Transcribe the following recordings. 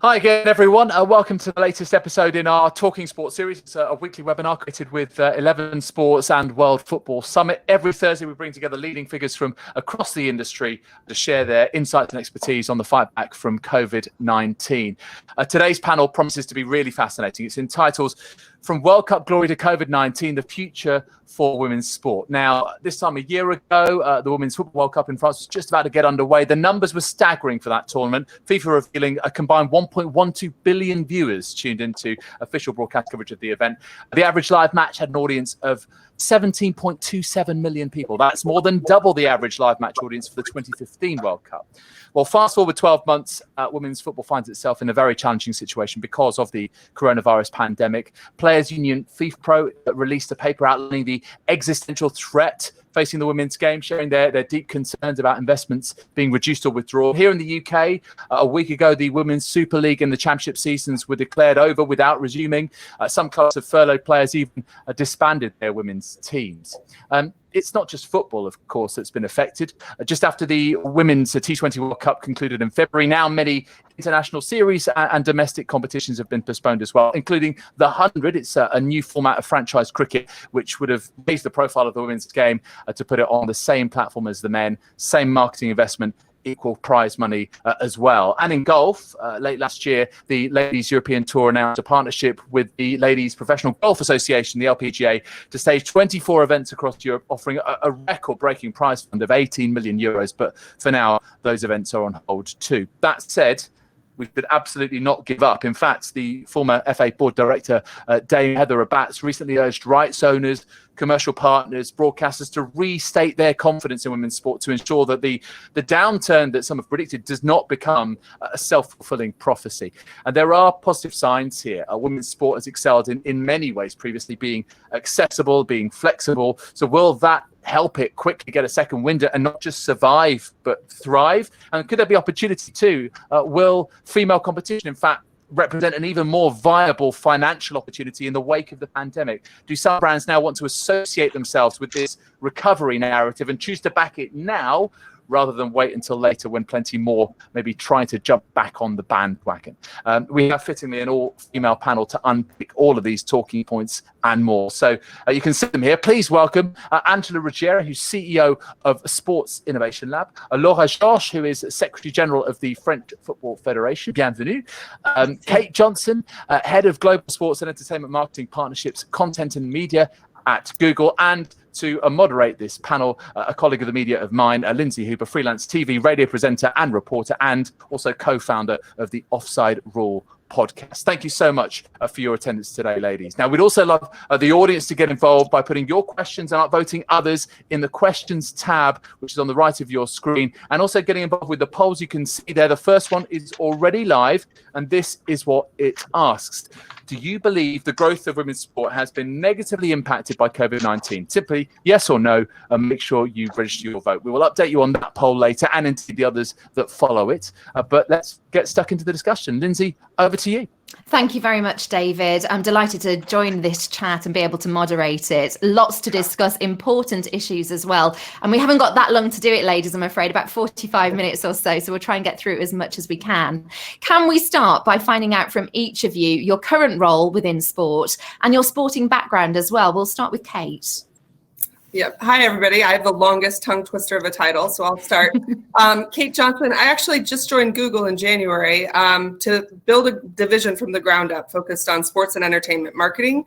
Hi again, everyone. Welcome to the latest episode in our Talking Sports series. It's a weekly webinar created with 11 Sports and World Football Summit. Every Thursday, we bring together leading figures from across the industry to share their insights and expertise on the fight back from COVID-19. Today's panel promises to be really fascinating. It's entitled From World Cup Glory to COVID-19, the Future for Women's Sport. Now, this time a year ago, the Women's Football World Cup in France was just about to get underway. The numbers were staggering for that tournament. FIFA revealing a combined 1.12 billion viewers tuned into official broadcast coverage of the event. The average live match had an audience of 17.27 million people. That's more than double the average live match audience for the 2015 World Cup. Well, fast forward 12 months, women's football finds itself in a very challenging situation because of the coronavirus pandemic. Players Union FIFPro released a paper outlining the existential threat facing the women's game, sharing their deep concerns about investments being reduced or withdrawn. Here in the UK, a week ago, the Women's Super League and the Championship seasons were declared over without resuming. Some clubs have furloughed players, even disbanded their women's teams. It's not just football, of course, that's been affected. Just after the Women's T20 World Cup concluded in February, now many international series and domestic competitions have been postponed as well, including the 100. It's a new format of franchise cricket, which would have raised the profile of the women's game to put it on the same platform as the men, same marketing investment, equal prize money as well. And in golf, late last year, the Ladies European Tour announced a partnership with the Ladies Professional Golf Association, the LPGA, to stage 24 events across Europe, offering a record-breaking prize fund of 18 million euros. But for now, those events are on hold too. That said, we should absolutely not give up. In fact, the former FA board director, Dame Heather Abbatts, recently urged rights owners, commercial partners, broadcasters to restate their confidence in women's sport to ensure that the downturn that some have predicted does not become a self-fulfilling prophecy. And there are positive signs here. Women's sport has excelled in many ways previously, being accessible, being flexible. So will that help it quickly get a second wind and not just survive but thrive? And could there be opportunity too? Will female competition, in fact, represent an even more viable financial opportunity in the wake of the pandemic? Do some brands now want to associate themselves with this recovery narrative and choose to back it now rather than wait until later when plenty more maybe trying to jump back on the bandwagon? We have fittingly an all-female panel to unpick all of these talking points and more. So you can see them here. Please welcome Angelo Ruggiero, who's CEO of Sports Innovation Lab, Laura Georges, who is Secretary General of the French Football Federation. Bienvenue. Kate Johnson, Head of Global Sports and Entertainment Marketing Partnerships, Content and Media at Google, and to moderate this panel, a colleague of the media of mine, Lynsey Hooper, freelance TV, radio presenter and reporter, and also co-founder of the Offside Rule podcast. Thank you so much for your attendance today, ladies. Now, we'd also love the audience to get involved by putting your questions and upvoting others in the questions tab, which is on the right of your screen, and also getting involved with the polls you can see there. The first one is already live, and this is what it asks. Do you believe the growth of women's sport has been negatively impacted by COVID-19? Simply yes or no, and make sure you register your vote. We will update you on that poll later and indeed the others that follow it. But let's get stuck into the discussion. Lynsey, over to you. Thank you very much, David. I'm delighted to join this chat and be able to moderate it. Lots to discuss, important issues as well. And we haven't got that long to do it, ladies, I'm afraid, about 45 minutes or so. So we'll try and get through as much as we can. Can we start by finding out from each of you your current role within sport and your sporting background as well? We'll start with Kate. Yep. Hi, everybody. I have the longest tongue twister of a title, so I'll start. Kate Johnson. I actually just joined Google in January to build a division from the ground up focused on sports and entertainment marketing.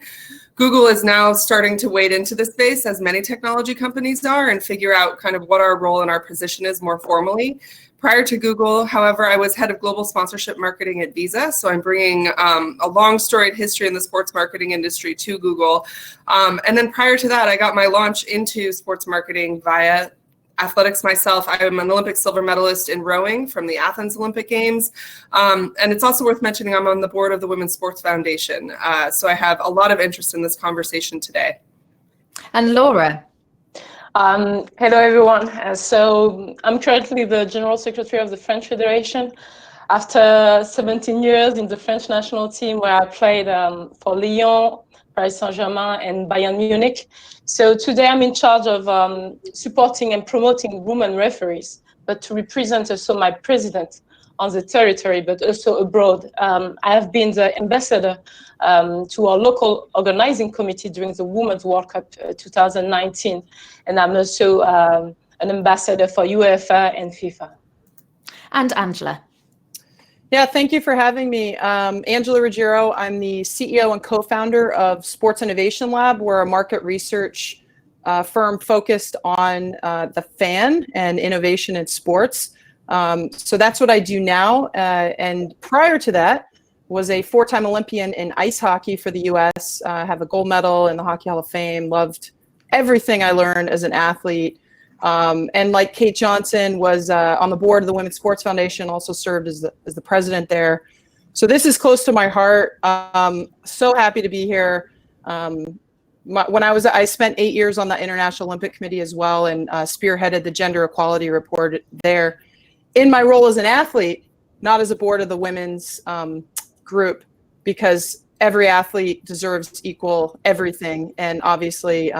Google is now starting to wade into this space, as many technology companies are, and figure out kind of what our role and our position is more formally. Prior to Google, however, I was head of global sponsorship marketing at Visa. So I'm bringing a long storied history in the sports marketing industry to Google. And then prior to that, I got my launch into sports marketing via athletics myself. I am an Olympic silver medalist in rowing from the Athens Olympic Games. And it's also worth mentioning I'm on the board of the Women's Sports Foundation. So I have a lot of interest in this conversation today. And Laura. Hello, everyone. So I'm currently the General Secretary of the French Federation. After 17 years in the French national team, where I played for Lyon, Paris Saint-Germain, and Bayern Munich. So today I'm in charge of supporting and promoting women referees, but to represent also my president on the territory, but also abroad. I have been the ambassador to our local organizing committee during the Women's World Cup 2019, and I'm also an ambassador for UEFA and FIFA. And Angela. Yeah, thank you for having me. Angelo Ruggiero, I'm the CEO and co-founder of Sports Innovation Lab. We're a market research firm focused on the fan and innovation in sports. So that's what I do now. And prior to that, was a 4-time Olympian in ice hockey for the US. Have a gold medal in the Hockey Hall of Fame. Loved everything I learned as an athlete. And like Kate Johnson, was on the board of the Women's Sports Foundation, also served as the president there. So this is close to my heart. So happy to be here. When I spent 8 years on the International Olympic Committee as well, and spearheaded the gender equality report there. In my role as an athlete, not as a board of the women's group, because every athlete deserves equal everything, and obviously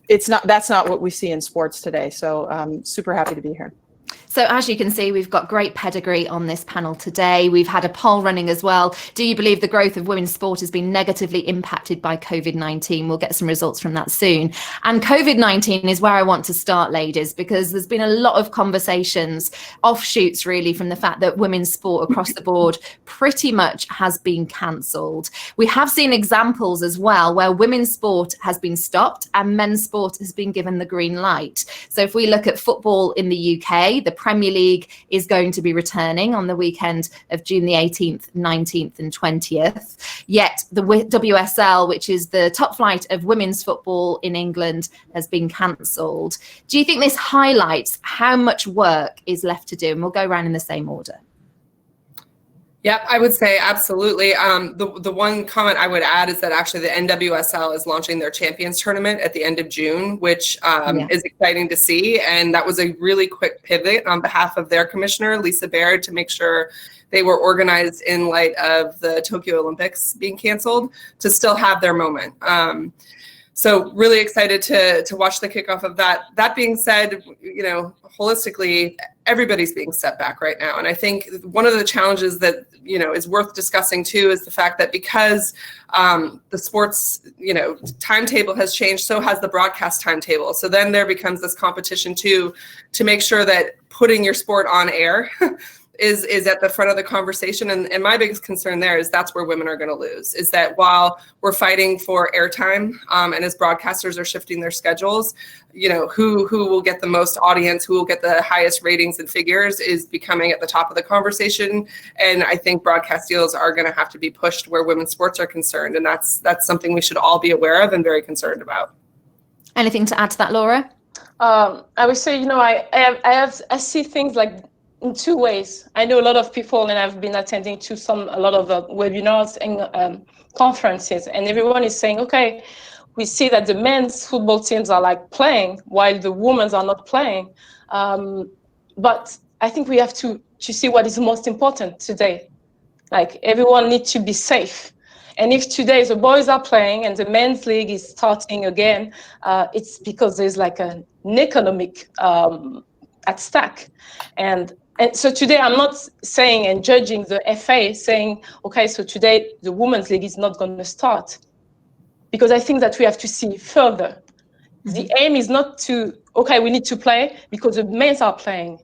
that's not what we see in sports today. So I'm super happy to be here. So as you can see, we've got great pedigree on this panel today. We've had a poll running as well. Do you believe the growth of women's sport has been negatively impacted by COVID-19? We'll get some results from that soon. And COVID-19 is where I want to start, ladies, because there's been a lot of conversations, offshoots really, from the fact that women's sport across the board pretty much has been cancelled. We have seen examples as well where women's sport has been stopped and men's sport has been given the green light. So if we look at football in the UK, the Premier League is going to be returning on the weekend of June the 18th, 19th and 20th. Yet the WSL, which is the top flight of women's football in England, has been cancelled. Do you think this highlights how much work is left to do? And we'll go around in the same order. Yep, I would say absolutely. The one comment I would add is that actually the NWSL is launching their Champions Tournament at the end of June, which is exciting to see. And that was a really quick pivot on behalf of their commissioner, Lisa Baird, to make sure they were organized in light of the Tokyo Olympics being canceled to still have their moment. So really excited to watch the kickoff of that. That being said, holistically, everybody's being set back right now. And I think one of the challenges that, is worth discussing too is the fact that because the sports, timetable has changed, so has the broadcast timetable. So then there becomes this competition too, to make sure that putting your sport on air is at the front of the conversation. And my biggest concern there is that's where women are going to lose, is that while we're fighting for airtime and as broadcasters are shifting their schedules, who will get the most audience, who will get the highest ratings and figures is becoming at the top of the conversation. And I think broadcast deals are going to have to be pushed where women's sports are concerned. And that's something we should all be aware of and very concerned about. Anything to add to that, Laura? I would say, I see things like in two ways. I know a lot of people, and I've been attending to a lot of webinars and conferences, and everyone is saying, okay, we see that the men's football teams are like playing while the women's are not playing. But I think we have to see what is most important today. Like, everyone needs to be safe. And if today the boys are playing and the men's league is starting again, it's because there's like an economic at stake. And so today I'm not saying and judging the FA saying, okay, so today the women's league is not going to start, because I think that we have to see further. The aim is not to, okay, we need to play because the men are playing.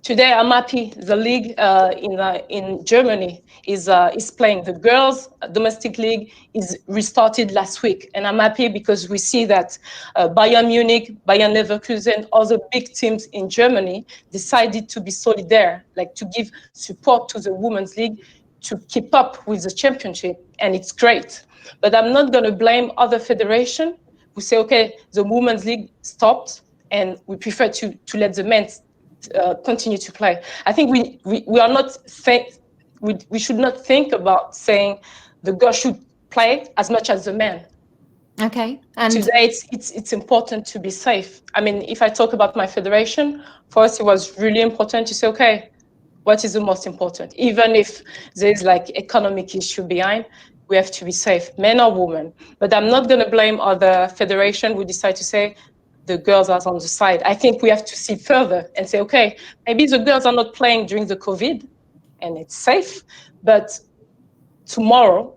Today I'm happy the league in Germany is playing. The girls' domestic league is restarted last week, and I'm happy because we see that Bayern Munich, Bayern Leverkusen, other big teams in Germany decided to be solidaire, like to give support to the women's league to keep up with the championship, and it's great. But I'm not going to blame other federations who say, okay, the women's league stopped, and we prefer to let the men continue to play. I think we are not we should not think about saying the girls should play as much as the men. Okay. And today it's important to be safe. I mean, if I talk about my federation, for us it was really important to say, okay, what is the most important? Even if there's like economic issue behind, we have to be safe, men or women. But I'm not going to blame other federations who decide to say the girls are on the side. I think we have to see further and say, okay, maybe the girls are not playing during the COVID and it's safe, but tomorrow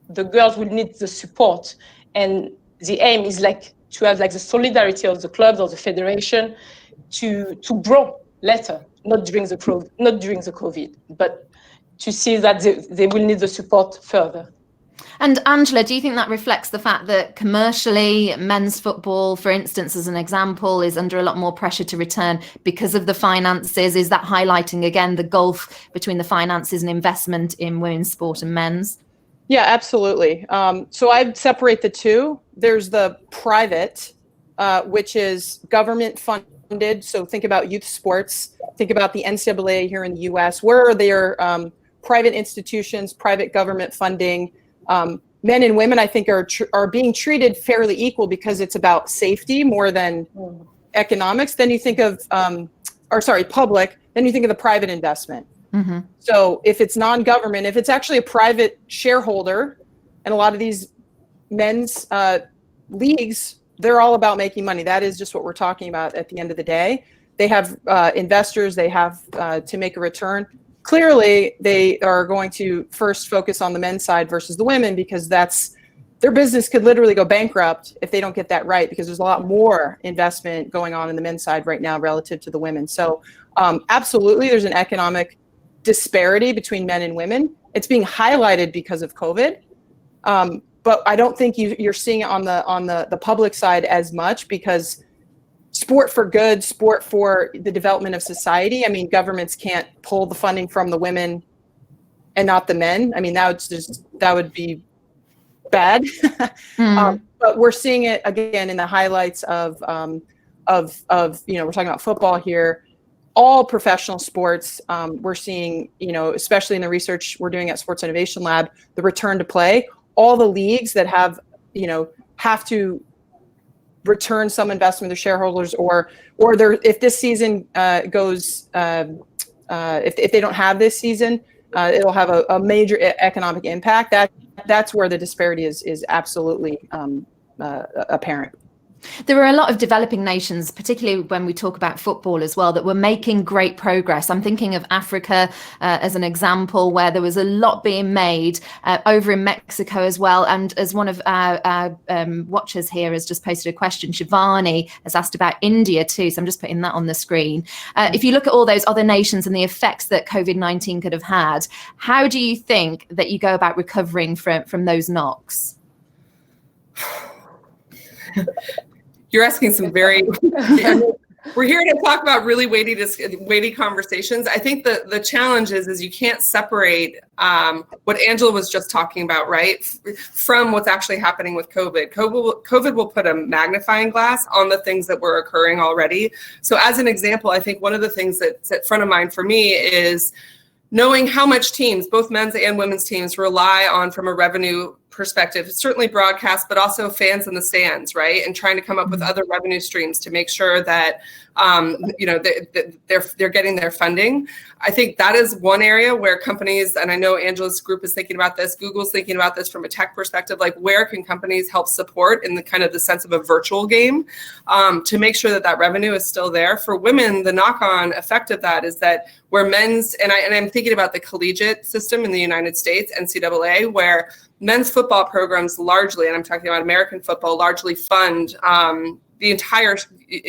the girls will need the support. And the aim is like to have like the solidarity of the clubs or the federation to grow later, not during the COVID, but to see that they will need the support further. And Angela, do you think that reflects the fact that commercially men's football, for instance, as an example, is under a lot more pressure to return because of the finances? Is that highlighting again the gulf between the finances and investment in women's sport and men's? Yeah, absolutely. So I'd separate the two. There's the private, which is government funded. So think about youth sports. Think about the NCAA here in the U.S. Where are there private institutions, private government funding? Men and women, I think, are being treated fairly equal because it's about safety more than economics. Then you think of, public. Then you think of the private investment. Mm-hmm. So if it's non-government, if it's actually a private shareholder, and a lot of these men's leagues, they're all about making money. That is just what we're talking about at the end of the day. They have investors, they have to make a return. Clearly, they are going to first focus on the men's side versus the women because their business could literally go bankrupt if they don't get that right, because there's a lot more investment going on in the men's side right now relative to the women. So absolutely, there's an economic disparity between men and women. It's being highlighted because of COVID. But I don't think you're seeing it on the public side as much, because sport for good, sport for the development of society. I mean, governments can't pull the funding from the women and not the men. I mean, that would be bad. But we're seeing it again in the highlights of we're talking about football here. All professional sports, we're seeing, especially in the research we're doing at Sports Innovation Lab, the return to play. All the leagues that have to return some investment to shareholders, or if this season goes, if they don't have this season, it'll have a major economic impact. That's where the disparity is absolutely apparent. There are a lot of developing nations, particularly when we talk about football as well, that were making great progress. I'm thinking of Africa as an example, where there was a lot being made over in Mexico as well. And as one of our watchers here has just posted a question, Shivani has asked about India too. So I'm just putting that on the screen. If you look at all those other nations and the effects that COVID-19 could have had, how do you think that you go about recovering from those knocks? You're asking some very, we're here to talk about really weighty conversations. I think the challenge is you can't separate what Angela was just talking about, right, from what's actually happening with COVID. COVID will put a magnifying glass on the things that were occurring already. So as an example, I think one of the things that's at front of mind for me is knowing how much teams, both men's and women's teams, rely on from a revenue perspective, certainly broadcast, but also fans in the stands, right? And trying to come up with other revenue streams to make sure that they're getting their funding. I think that is one area where companies, and I know Angela's group is thinking about this, Google's thinking about this from a tech perspective, like where can companies help support in the kind of the sense of a virtual game to make sure that revenue is still there. For women, the knock-on effect of that is that where men's, and I'm thinking about the collegiate system in the United States, NCAA, where men's football programs largely, and I'm talking about American football, largely fund the entire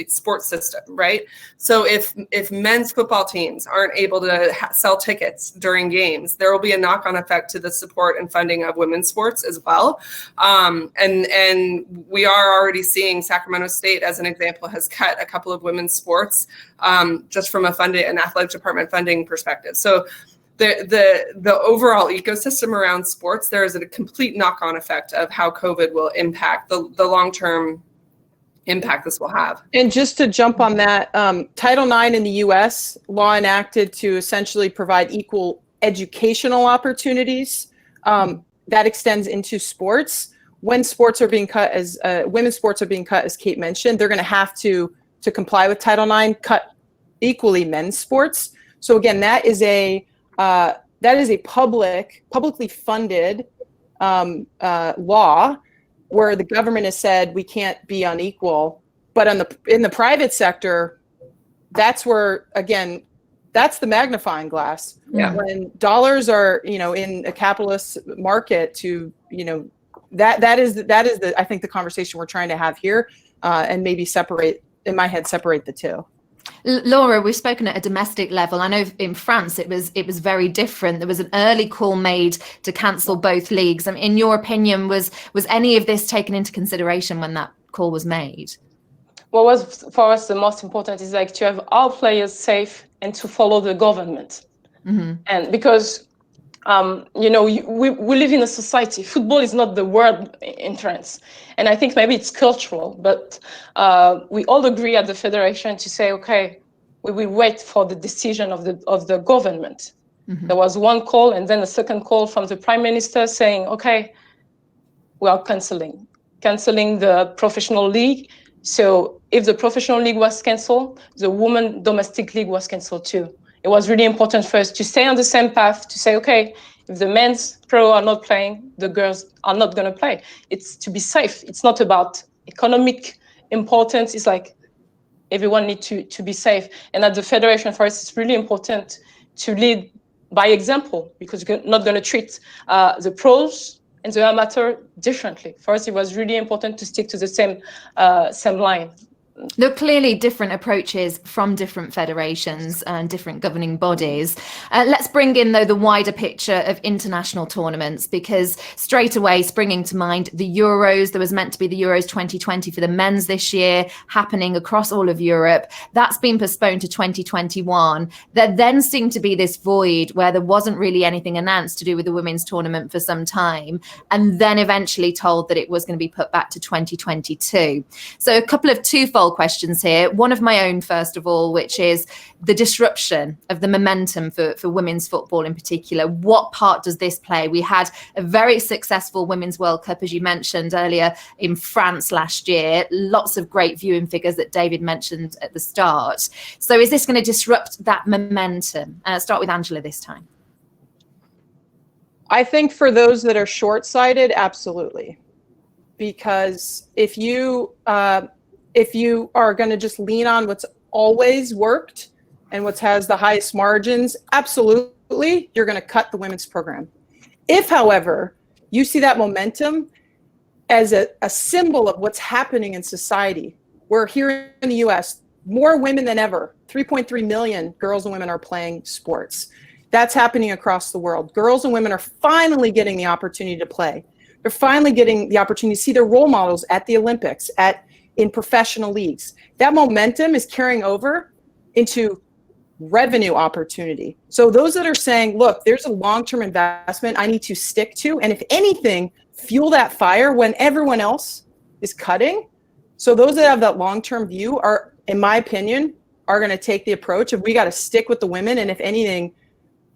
sports system, right? So if men's football teams aren't able to sell tickets during games, there will be a knock-on effect to the support and funding of women's sports as well. And we are already seeing Sacramento State, as an example, has cut a couple of women's sports just from an athletic department funding perspective. So the overall ecosystem around sports, there is a complete knock-on effect of how COVID will impact the long-term impact this will have. And just to jump on that, Title IX in the U.S., law enacted to essentially provide equal educational opportunities. That extends into sports. When sports are being cut, as women's sports are being cut, as Kate mentioned, they're going to have to comply with Title IX, cut equally men's sports. So again, that is a publicly funded law where the government has said we can't be unequal But in the private sector, that's where, again, that's the magnifying glass. Yeah. When dollars are, in a capitalist market that is the I think the conversation we're trying to have here, and maybe separate the two. Laura, we've spoken at a domestic level. I know in France it was very different. There was an early call made to cancel both leagues. I mean, in your opinion, was any of this taken into consideration when that call was made? What was for us the most important is like to have our players safe and to follow the government. Mm-hmm. And because we live in a society. Football is not the word in France, and I think maybe it's cultural. But we all agree at the federation to say, okay, we will wait for the decision of the government. Mm-hmm. There was one call, and then a second call from the prime minister saying, okay, we are canceling the professional league. So if the professional league was cancelled, the women domestic league was cancelled too. It was really important for us to stay on the same path, to say, okay, if the men's pro are not playing, the girls are not going to play. It's to be safe. It's not about economic importance. It's like everyone needs to be safe. And at the federation, for us, it's really important to lead by example, because you're not going to treat the pros and the amateur differently. For us, it was really important to stick to the same line. There are clearly different approaches from different federations and different governing bodies. Let's bring in, though, the wider picture of international tournaments, because straight away, springing to mind, the Euros. There was meant to be the Euros 2020 for the men's this year, happening across all of Europe. That's been postponed to 2021. There then seemed to be this void where there wasn't really anything announced to do with the women's tournament for some time, and then eventually told that it was going to be put back to 2022. So a couple of twofold questions here. One of my own, first of all, which is the disruption of the momentum for women's football in particular. What part does this play? We had a very successful Women's World Cup, as you mentioned earlier, in France last year. Lots of great viewing figures that David mentioned at the start. So is this going to disrupt that momentum? Start with Angela this time. I think for those that are short-sighted, absolutely. Because if you are going to just lean on what's always worked and what has the highest margins, absolutely, you're going to cut the women's program. If, however, you see that momentum as a symbol of what's happening in society, where here in the US, more women than ever, 3.3 million girls and women are playing sports. That's happening across the world. Girls and women are finally getting the opportunity to play. They're finally getting the opportunity to see their role models at the Olympics, in professional leagues. That momentum is carrying over into revenue opportunity. So those that are saying, look, there's a long-term investment I need to stick to, and if anything, fuel that fire when everyone else is cutting. So those that have that long-term view are, in my opinion, are going to take the approach of we got to stick with the women, and if anything,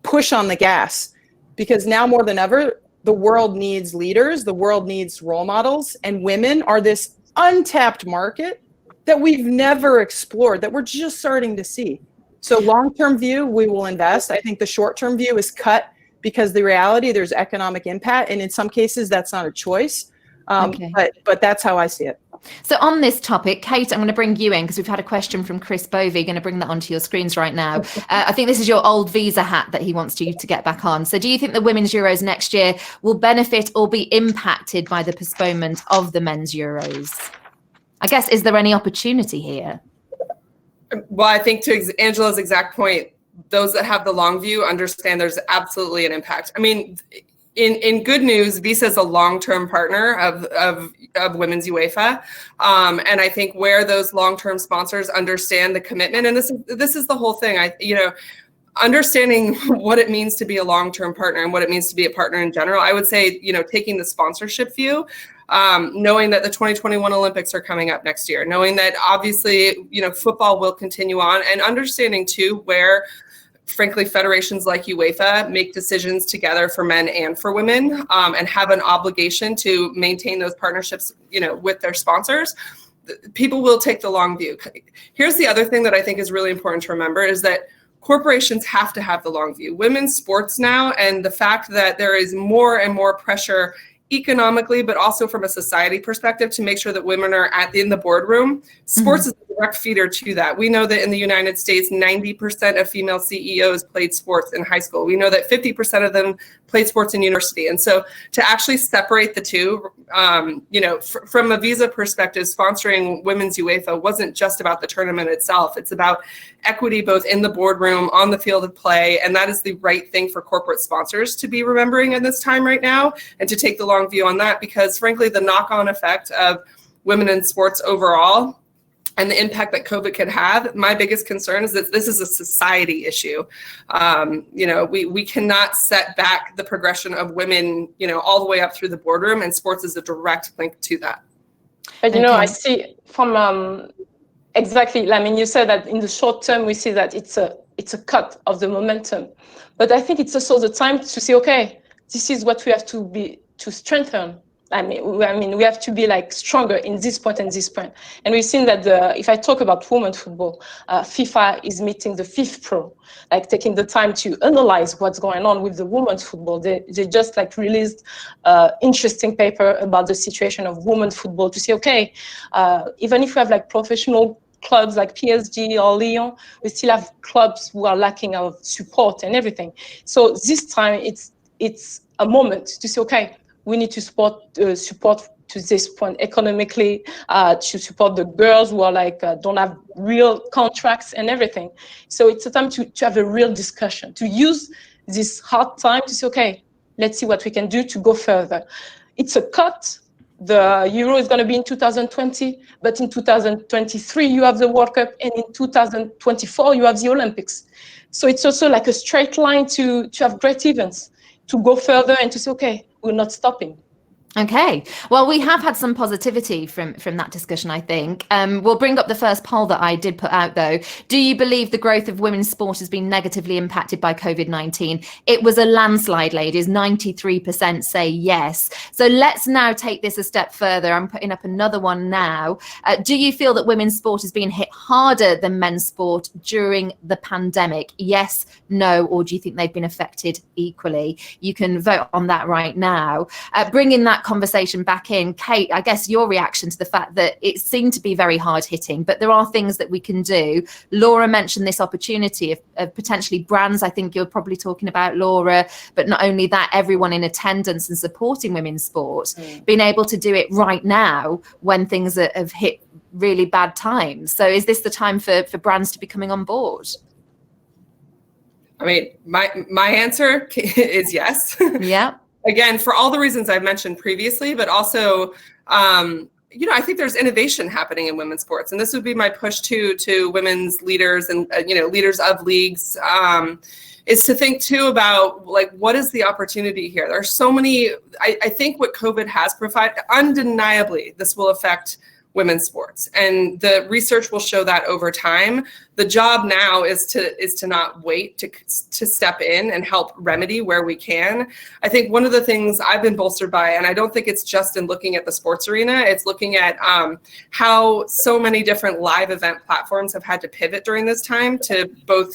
push on the gas. Because now more than ever, the world needs leaders, the world needs role models, and women are this untapped market that we've never explored, that we're just starting to see. So long-term view, we will invest. I think the short-term view is cut because the reality, there's economic impact, and in some cases that's not a choice. Okay. But that's how I see it. So on this topic, Kate, I'm going to bring you in because we've had a question from Chris Bovey. Going to bring that onto your screens right now. I think this is your old visa hat that he wants you to get back on. So do you think the Women's Euros next year will benefit or be impacted by the postponement of the Men's Euros? I guess, is there any opportunity here? Well, I think to Angela's exact point, those that have the long view understand there's absolutely an impact. I mean, in good news, Visa is a long-term partner of Women's UEFA, and I think where those long-term sponsors understand the commitment, and this is the whole thing. Understanding what it means to be a long-term partner and what it means to be a partner in general. I would say, taking the sponsorship view, knowing that the 2021 Olympics are coming up next year, knowing that obviously, football will continue on, and understanding too where, frankly, federations like UEFA make decisions together for men and for women, and have an obligation to maintain those partnerships, with their sponsors. People will take the long view. Here's the other thing that I think is really important to remember is that corporations have to have the long view. Women's sports now, and the fact that there is more and more pressure economically, but also from a society perspective, to make sure that women are in the boardroom. Sports is a direct feeder to that. We know that in the United States, 90% of female CEOs played sports in high school. We know that 50% of them played sports in university. And so to actually separate the two, from a visa perspective, sponsoring Women's UEFA wasn't just about the tournament itself. It's about equity both in the boardroom, on the field of play, and that is the right thing for corporate sponsors to be remembering in this time right now, and to take the long view on that, because frankly, the knock-on effect of women in sports overall and the impact that COVID could have, my biggest concern is that this is a society issue. We cannot set back the progression of women, all the way up through the boardroom, and sports is a direct link to that. But I see from exactly. I mean, you said that in the short term we see that it's a cut of the momentum, but I think it's also the time to say, okay, this is what we have to strengthen. I mean, we have to be like stronger in this point and this point. And we've seen that if I talk about women's football, FIFA is meeting the fifth pro, like taking the time to analyze what's going on with the women's football. They just like released interesting paper about the situation of women's football to say, okay, even if we have like professional clubs like PSG or Lyon, we still have clubs who are lacking of support and everything. So this time it's a moment to say, okay, we need to support to this point economically, to support the girls who are like don't have real contracts and everything. So it's a time to have a real discussion, to use this hard time to say, okay, let's see what we can do to go further. It's a cut. The Euro is going to be in 2020, but in 2023 you have the World Cup, and in 2024 you have the Olympics. So it's also like a straight line to have great events, to go further and to say, okay, we're not stopping. Okay, well, we have had some positivity from that discussion, I think. We'll bring up the first poll that I did put out, though. Do you believe the growth of women's sport has been negatively impacted by COVID-19? It was a landslide, ladies. 93% say yes. So let's now take this a step further. I'm putting up another one now. Do you feel that women's sport has been hit harder than men's sport during the pandemic? Yes, no, or do you think they've been affected equally? You can vote on that right now. Bringing that conversation back in, Kate, I guess your reaction to the fact that it seemed to be very hard hitting, but there are things that we can do. Laura mentioned this opportunity of potentially brands. I think you're probably talking about, Laura, but not only that, everyone in attendance and supporting women's sport, being able to do it right now when things have hit really bad times. So is this the time for brands to be coming on board? I mean, my answer is yes. Yeah. Again, for all the reasons I've mentioned previously, but also, I think there's innovation happening in women's sports, and this would be my push to women's leaders and leaders of leagues, is to think too about like, what is the opportunity here? There are so many. I think what COVID has provided, undeniably, this will affect women's sports, and the research will show that over time. The job now is to not wait, to step in and help remedy where we can. I think one of the things I've been bolstered by, and I don't think it's just in looking at the sports arena, it's looking at how so many different live event platforms have had to pivot during this time to both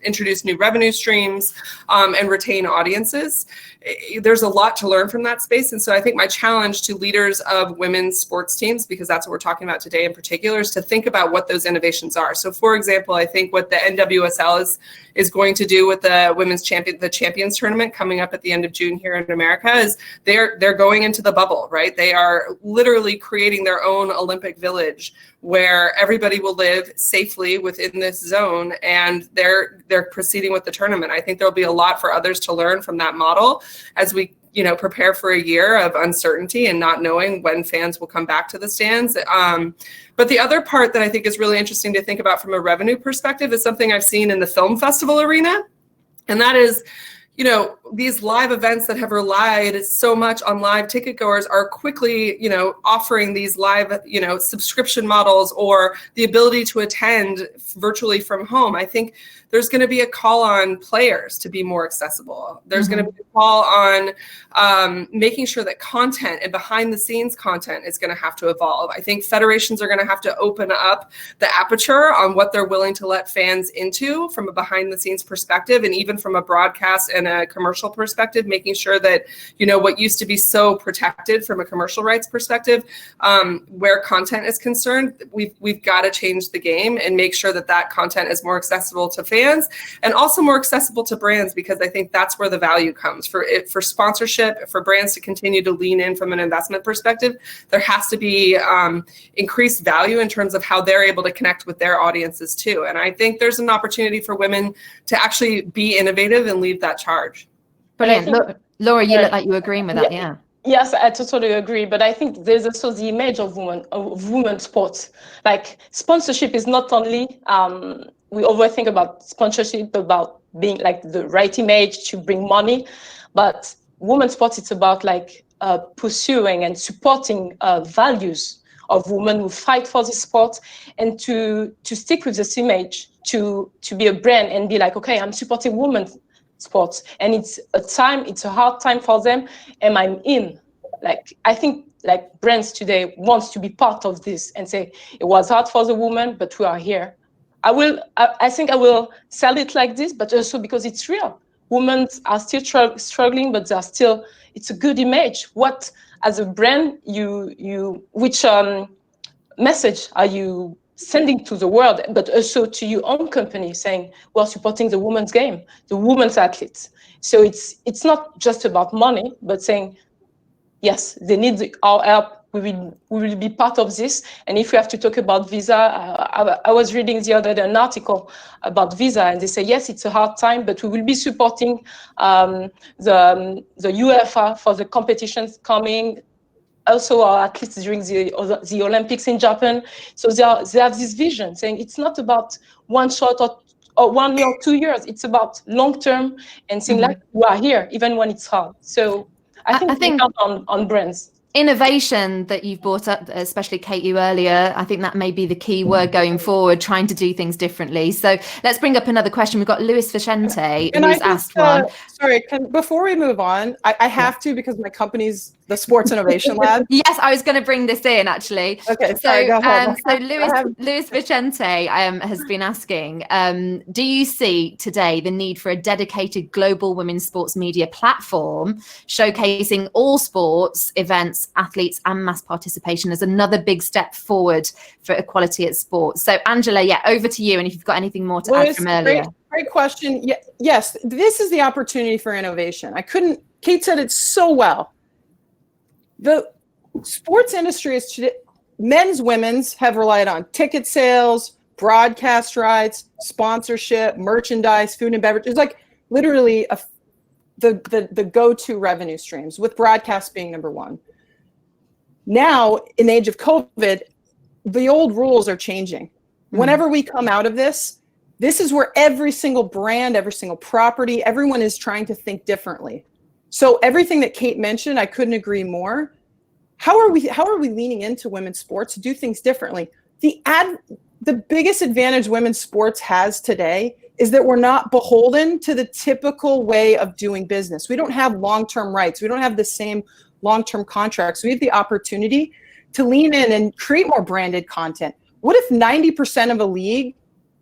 introduce new revenue streams and retain audiences. There's a lot to learn from that space. And so I think my challenge to leaders of women's sports teams, because that's what we're talking about today in particular, is to think about what those innovations are. So for example, I think what the NWSL is going to do with the the Champions tournament coming up at the end of June here in America is they're going into the bubble, right? They are literally creating their own Olympic village where everybody will live safely within this zone, and they're proceeding with the tournament. I think there'll be a lot for others to learn from that model as we prepare for a year of uncertainty and not knowing when fans will come back to the stands. But the other part that I think is really interesting to think about from a revenue perspective is something I've seen in the film festival arena. And that is, these live events that have relied so much on live ticket goers are quickly, offering these live, subscription models or the ability to attend virtually from home. I think there's going to be a call on players to be more accessible. There's going to be a call on making sure that content and behind the scenes content is going to have to evolve. I think federations are going to have to open up the aperture on what they're willing to let fans into from a behind the scenes perspective, and even from a broadcast and and a commercial perspective, making sure that, you know, what used to be so protected from a commercial rights perspective, where content is concerned, we've got to change the game and make sure that that content is more accessible to fans and also more accessible to brands, because I think that's where the value comes for sponsorship, for brands to continue to lean in from an investment perspective. There has to be increased value in terms of how they're able to connect with their audiences too. And I think there's an opportunity for women to actually be innovative and lead that charge. Brilliant. Look, Laura, you look like you're agreeing with that. Yeah. Yes, I totally agree. But I think there's also the image of women sports. Like sponsorship is not only, we overthink about sponsorship, about being like the right image to bring money, but women's sports, it's about like pursuing and supporting values of women who fight for this sport, and to stick with this image, to be a brand and be like, okay, I'm supporting women's sports, and it's a hard time for them, and I'm in. Like, I think like brands today wants to be part of this and say, it was hard for the woman, but we are here. I think I will sell it like this, but also because it's real. Women are still struggling, but they're still, it's a good image. What, as a brand, which message are you sending to the world, but also to your own company, saying we're supporting the women's game, the women's athletes. So it's not just about money, but saying, yes, they need our help. We will be part of this. And if we have to talk about visa, I was reading the other day an article about visa, and they say, yes, it's a hard time, but we will be supporting the UEFA for the competitions coming, also our athletes during the Olympics in Japan. So they have this vision saying it's not about one shot or 1 year or 2 years. It's about long term and saying like, we are here even when it's hard. So I think we count on brands. Innovation that you've brought up, especially Kate, you earlier, I think that may be the key word going forward, trying to do things differently. So let's bring up another question. We've got Luis Vicente, who's asked one. Sorry, before we move on, I have to, because my company's the Sports Innovation Lab. Yes, I was going to bring this in actually. Okay, sorry, go ahead. So Luis Vicente has been asking, do you see today the need for a dedicated global women's sports media platform showcasing all sports, events, athletes and mass participation as another big step forward for equality at sport? So Angela, over to you, and if you've got anything more to add from earlier. Great question. Yes, this is the opportunity for innovation. Kate said it so well. The sports industry men's, women's have relied on ticket sales, broadcast rights, sponsorship, merchandise, food and beverage. It's like literally the go-to revenue streams, with broadcast being number one. Now, in the age of COVID, the old rules are changing. Whenever we come out of this is where every single brand, every single property, everyone is trying to think differently. So everything that Kate mentioned, I couldn't agree more. How are we leaning into women's sports to do things differently? The biggest advantage women's sports has today is that we're not beholden to the typical way of doing business. We don't have long-term rights. We don't have the same long-term contracts. We have the opportunity to lean in and create more branded content. What if 90% of a league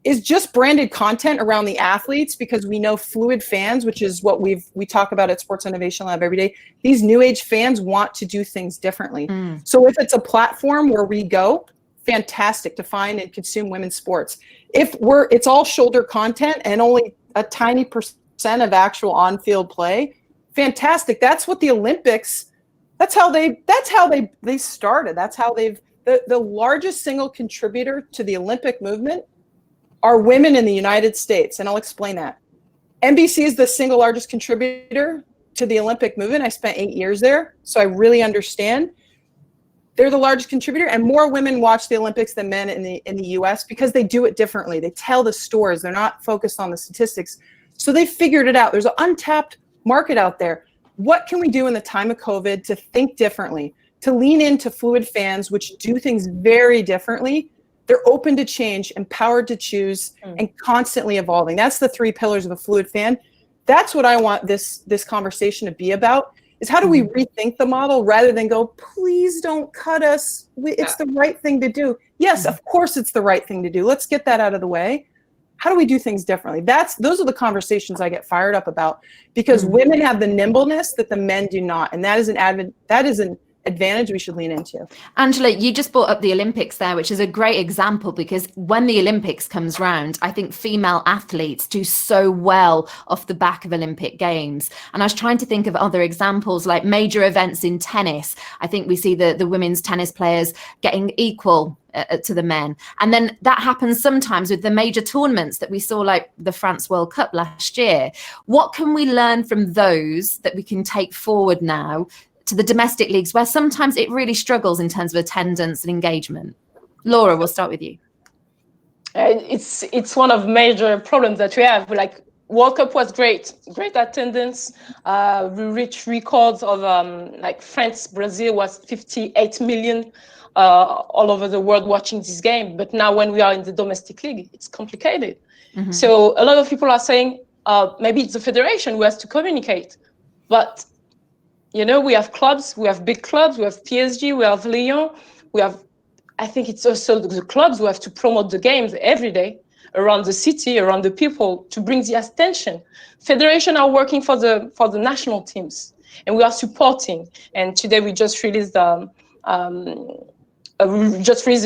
is just branded content around the athletes, because we know fluid fans, which is what we talk about at Sports Innovation Lab every day, these new age fans want to do things differently. So if it's a platform where we go, fantastic to find and consume women's sports. If it's all shoulder content and only a tiny percent of actual on-field play, fantastic. That's what the Olympics, that's how they started. That's how the largest single contributor to the Olympic movement are women in the United States, and I'll explain that. NBC is the single largest contributor to the Olympic movement. I spent 8 years there, so I really understand. They're the largest contributor, and more women watch the Olympics than men in the US because they do it differently. They tell the stories. They're not focused on the statistics. So they figured it out. There's an untapped market out there. What can we do in the time of COVID to think differently, to lean into fluid fans, which do things very differently? They're open to change, empowered to choose, and constantly evolving. That's the 3 pillars of a fluid fan. That's what I want this conversation to be about, is how do we rethink the model rather than go, please don't cut us. It's the right thing to do. Yes, of course it's the right thing to do. Let's get that out of the way. how do we do things differently? Those are the conversations I get fired up about, because women have the nimbleness that the men do not, and that is an advantage we should lean into. Angela, you just brought up the Olympics there, which is a great example, because when the Olympics comes round, I think female athletes do so well off the back of Olympic Games. And I was trying to think of other examples, like major events in tennis. I think we see the women's tennis players getting equal to the men. And then that happens sometimes with the major tournaments that we saw, like the France World Cup last year. What can we learn from those that we can take forward now to the domestic leagues, where sometimes it really struggles in terms of attendance and engagement? Laura, we'll start with you. It's one of major problems that we have. Like, World Cup was great attendance. We reached records of like France, Brazil was 58 million all over the world watching this game. But now when we are in the domestic league, it's complicated. So a lot of people are saying maybe it's the federation who has to communicate. But you know, we have clubs, we have big clubs, we have PSG, we have Lyon, I think it's also the clubs who have to promote the games every day around the city, around the people, to bring the attention. Federation are working for the national teams, and we are supporting. And today we just released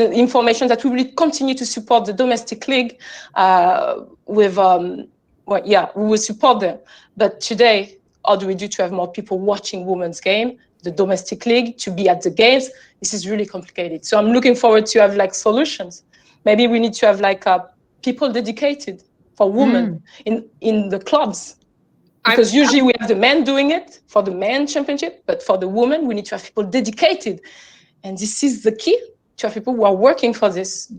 information that we will continue to support the domestic league we will support them. But today, how do we do to have more people watching women's game, the domestic league, to be at the games? This is really complicated. So I'm looking forward to have like solutions. Maybe we need to have like people dedicated for women in the clubs. Because usually we have the men doing it for the men championship, but for the women, we need to have people dedicated. And this is the key, to have people who are working for this.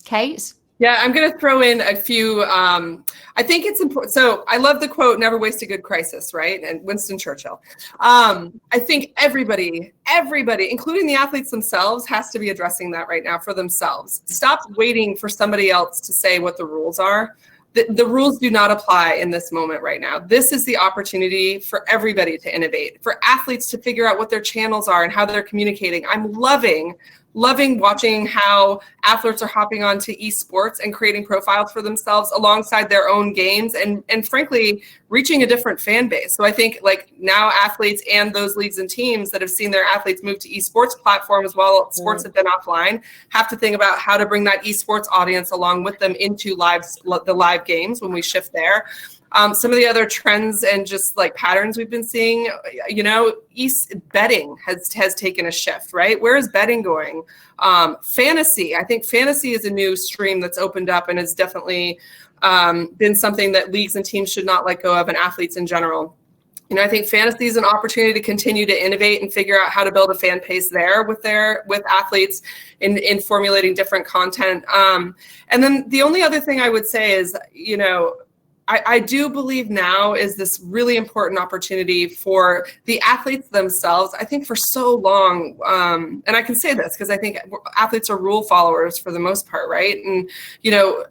Kate? Yeah, I'm going to throw in a few. I think it's important. So I love the quote, "Never waste a good crisis," right? And Winston Churchill. I think everybody, including the athletes themselves, has to be addressing that right now for themselves. Stop waiting for somebody else to say what the rules are. The rules do not apply in this moment right now. This is the opportunity for everybody to innovate, for athletes to figure out what their channels are and how they're communicating. I'm loving watching how athletes are hopping onto esports and creating profiles for themselves alongside their own games and frankly, reaching a different fan base. So I think like now athletes and those leagues and teams that have seen their athletes move to esports platforms while sports have been offline have to think about how to bring that esports audience along with them into the live games when we shift there. Some of the other trends and just like patterns we've been seeing, you know, betting has taken a shift, right? Where is betting going? Fantasy. I think fantasy is a new stream that's opened up and has definitely been something that leagues and teams should not let go of, and athletes in general. You know, I think fantasy is an opportunity to continue to innovate and figure out how to build a fan base there with athletes in formulating different content. And then the only other thing I would say is, you know, I do believe now is this really important opportunity for the athletes themselves. I think for so long, and I can say this because I think athletes are rule followers for the most part, right? And, you know,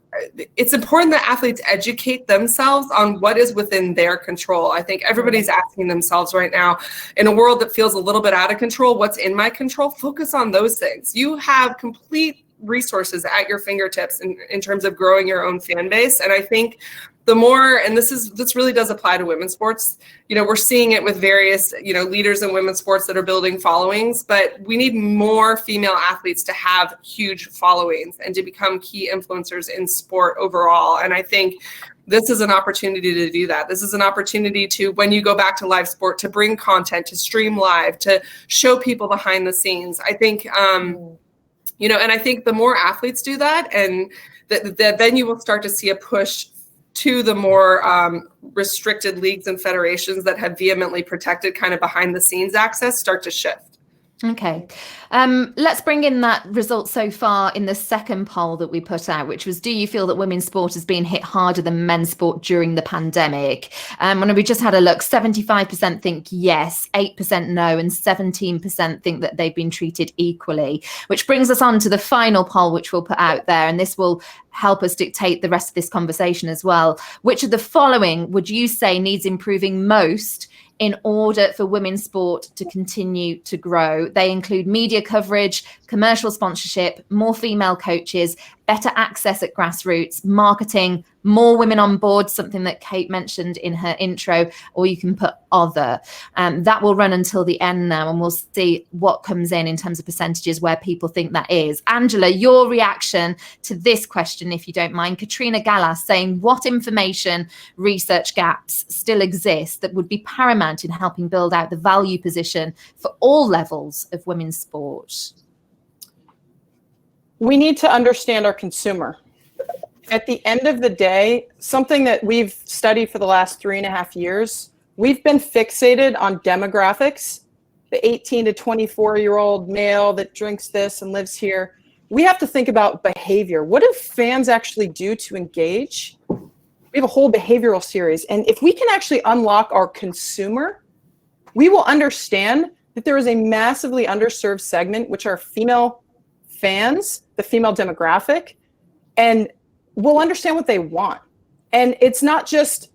it's important that athletes educate themselves on what is within their control. I think everybody's asking themselves right now, in a world that feels a little bit out of control, what's in my control? Focus on those things. You have complete resources at your fingertips in terms of growing your own fan base. And I think the more, and this really does apply to women's sports, you know, we're seeing it with various, you know, leaders in women's sports that are building followings, but we need more female athletes to have huge followings and to become key influencers in sport overall. And I think this is an opportunity to do that. This is an opportunity to, when you go back to live sport, to bring content, to stream live, to show people behind the scenes. I think, you know, and I think the more athletes do that, and then you will start to see a push to the more restricted leagues and federations that have vehemently protected kind of behind the scenes access start to shift. Okay. Let's bring in that result so far in the second poll that we put out, which was, do you feel that women's sport has been hit harder than men's sport during the pandemic? When we just had a look, 75% think yes, 8% no, and 17% think that they've been treated equally, which brings us on to the final poll, which we'll put out there. And this will help us dictate the rest of this conversation as well. Which of the following would you say needs improving most in order for women's sport to continue to grow. They include media coverage, commercial sponsorship, more female coaches, better access at grassroots, marketing, more women on board, something that Kate mentioned in her intro, or you can put other. That will run until the end now, and we'll see what comes in terms of percentages where people think that is. Angela, your reaction to this question, if you don't mind. Katrina Gallas saying, what information research gaps still exist that would be paramount in helping build out the value position for all levels of women's sport? We need to understand our consumer. At the end of the day, something that we've studied for the last 3.5 years, we've been fixated on demographics, the 18 to 24-year-old male that drinks this and lives here. We have to think about behavior. What do fans actually do to engage? We have a whole behavioral series. And if we can actually unlock our consumer, we will understand that there is a massively underserved segment, which are female fans, the female demographic, and we'll understand what they want. And it's not just,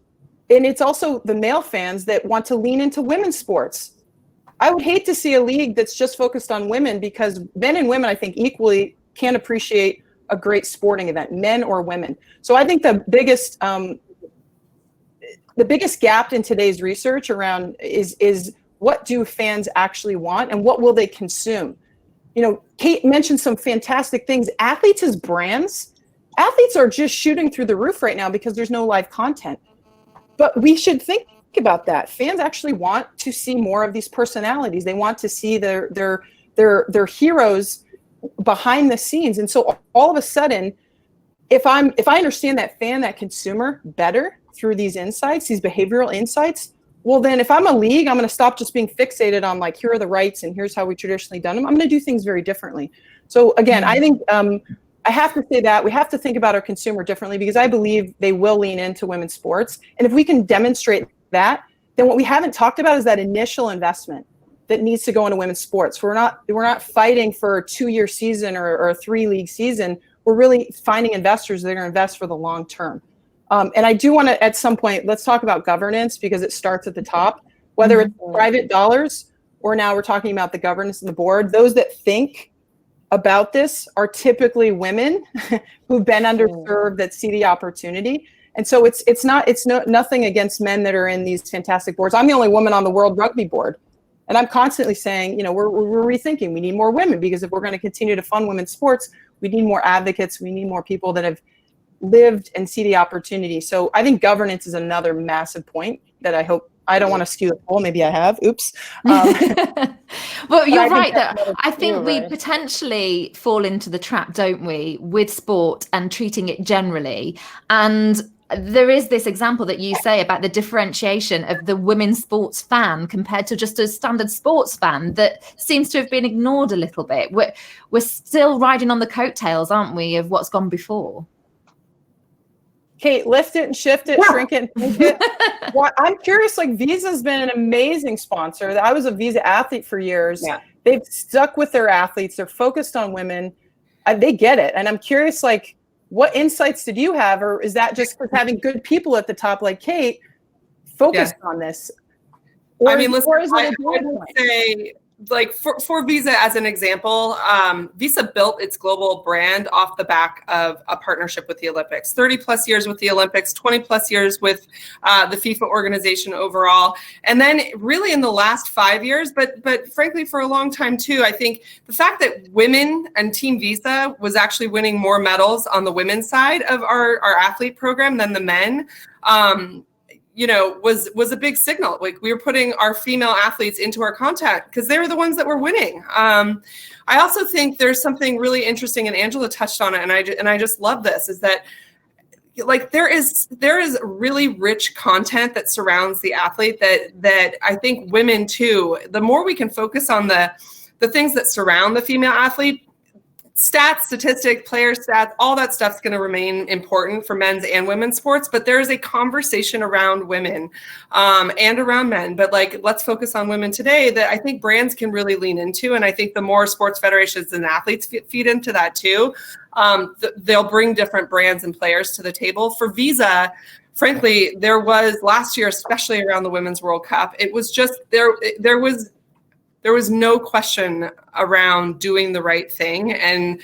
and it's also the male fans that want to lean into women's sports. I would hate to see a league that's just focused on women, because men and women, I think, equally can appreciate a great sporting event, men or women. So I think the biggest gap in today's research around is what do fans actually want and what will they consume? You know, Kate mentioned some fantastic things. Athletes as brands, athletes are just shooting through the roof right now because there's no live content. But we should think about that. Fans actually want to see more of these personalities. They want to see their heroes behind the scenes. And so all of a sudden, if I understand that fan, that consumer better through these insights, these behavioral insights, well, then if I'm a league, I'm going to stop just being fixated on like, here are the rights and here's how we traditionally done them. I'm going to do things very differently. So again, I think I have to say that we have to think about our consumer differently, because I believe they will lean into women's sports. And if we can demonstrate that, then what we haven't talked about is that initial investment that needs to go into women's sports. We're not fighting for a 2-year season or a 3-league season. We're really finding investors that are going to invest for the long term. And I do want to, at some point, let's talk about governance, because it starts at the top, whether it's private dollars or now we're talking about the governance and the board. Those that think about this are typically women who've been underserved, that see the opportunity. And so it's nothing against men that are in these fantastic boards. I'm the only woman on the World Rugby Board. And I'm constantly saying, you know, we're rethinking. We need more women, because if we're going to continue to fund women's sports, we need more advocates. We need more people that have lived and see the opportunity. So I think governance is another massive point that I hope, I don't want to skew the poll. Maybe I have. Oops. Well, you're right. I think we potentially fall into the trap, don't we, with sport and treating it generally. And there is this example that you say about the differentiation of the women's sports fan compared to just a standard sports fan that seems to have been ignored a little bit. We're still riding on the coattails, aren't we, of what's gone before? Kate, lift it and shift it, shrink it and think it. Well, I'm curious, like Visa's been an amazing sponsor. I was a Visa athlete for years. Yeah. They've stuck with their athletes. They're focused on women. They get it. And I'm curious, like, what insights did you have? Or is that just for having good people at the top like Kate focused on this? Or, I mean, listen, I would say, like for Visa as an example, Visa built its global brand off the back of a partnership with the Olympics. 30 plus years with the Olympics, 20 plus years with the FIFA organization overall. And then really in the last 5 years, but frankly for a long time too, I think the fact that women and Team Visa was actually winning more medals on the women's side of our athlete program than the men, you know, was a big signal. Like, we were putting our female athletes into our contact because they were the ones that were winning. I also think there's something really interesting, and Angela touched on it, and I just love this, is that, like, there is really rich content that surrounds the athlete that I think women too, the more we can focus on the things that surround the female athlete, stats, statistics, player stats, all that stuff's going to remain important for men's and women's sports. But there is a conversation around women and around men. But like, let's focus on women today that I think brands can really lean into. And I think the more sports federations and athletes feed into that too, they'll bring different brands and players to the table. For Visa, frankly, there was last year, especially around the Women's World Cup, it was just there was no question around doing the right thing. And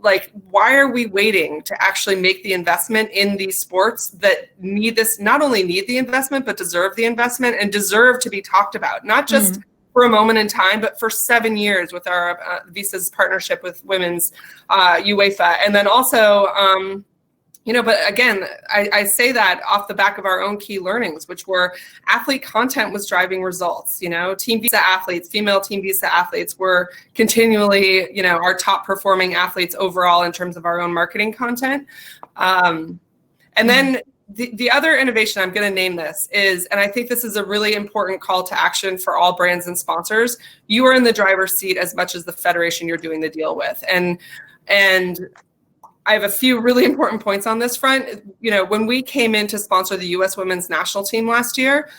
like, why are we waiting to actually make the investment in these sports that need this, not only need the investment, but deserve the investment and deserve to be talked about, not just for a moment in time, but for 7 years with our Visa's partnership with women's UEFA. And then also, but again, I say that off the back of our own key learnings, which were athlete content was driving results. Team Visa athletes, female Team Visa athletes were continually, our top performing athletes overall in terms of our own marketing content. And then the other innovation, I'm going to name this, is, and I think this is a really important call to action for all brands and sponsors. You are in the driver's seat as much as the federation you're doing the deal with. And I have a few really important points on this front. When we came in to sponsor the U.S. women's national team last year,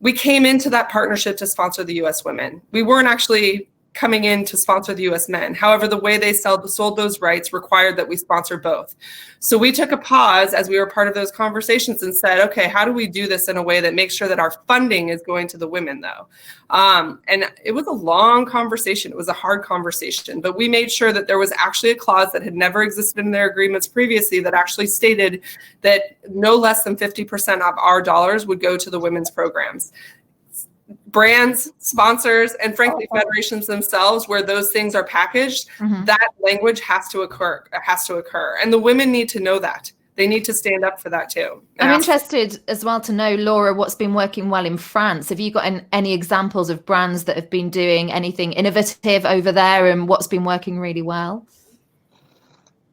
we came into that partnership to sponsor the U.S. women. We weren't actually coming in to sponsor the U.S. men. However, the way they sold those rights required that we sponsor both. So we took a pause as we were part of those conversations and said, okay, how do we do this in a way that makes sure that our funding is going to the women, though? And it was a long conversation. It was a hard conversation, but we made sure that there was actually a clause that had never existed in their agreements previously that actually stated that no less than 50% of our dollars would go to the women's programs. Brands, sponsors, and frankly, federations themselves, where those things are packaged, that language has to occur. And the women need to know that. They need to stand up for that too. I'm interested as well to know, Laura, what's been working well in France. Have you got any examples of brands that have been doing anything innovative over there and what's been working really well?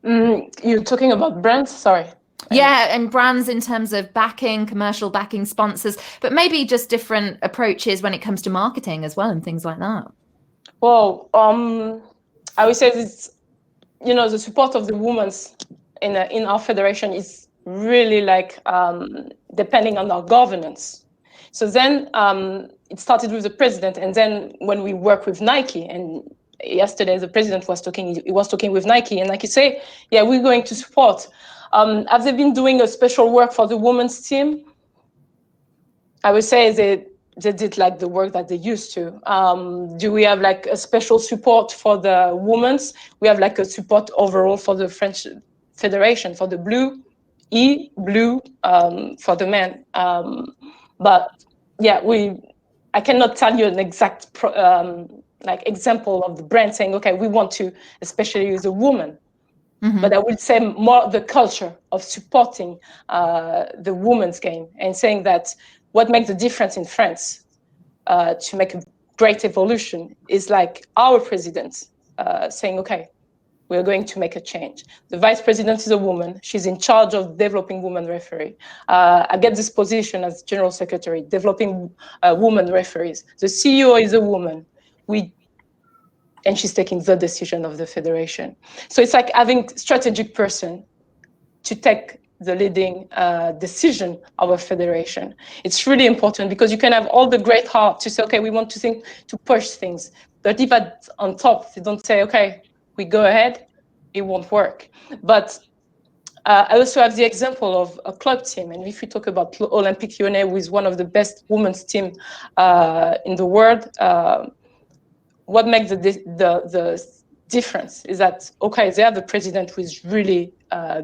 You're talking about brands? Sorry. Yeah, and brands in terms of backing, commercial backing, sponsors, but maybe just different approaches when it comes to marketing as well and things like that. Well, I would say it's, the support of the women in our federation is really depending on our governance. So then it started with the president, and then when we work with Nike, and yesterday the president was talking with Nike, and Nike say, yeah, we're going to support. Have they been doing a special work for the women's team? I would say they did the work that they used to. Do we have a special support for the women's? We have a support overall for the French Federation, for the blue for the men. But yeah, I cannot tell you an exact example of the brand saying, okay, we want to especially use a woman. But I would say more the culture of supporting the women's game and saying that what makes the difference in France to make a great evolution is our president saying, okay, we're going to make a change. The vice president is a woman. She's in charge of developing women referee. I get this position as general secretary, developing women referees. The CEO is a woman. And she's taking the decision of the federation. So it's having strategic person to take the leading decision of a federation. It's really important because you can have all the great heart to say, okay, we want to push things. But if on top, they don't say, okay, we go ahead, it won't work. But I also have the example of a club team. And if we talk about Olympique Lyonnais, who is one of the best women's team in the world, what makes the difference is that, okay, they have a president who is really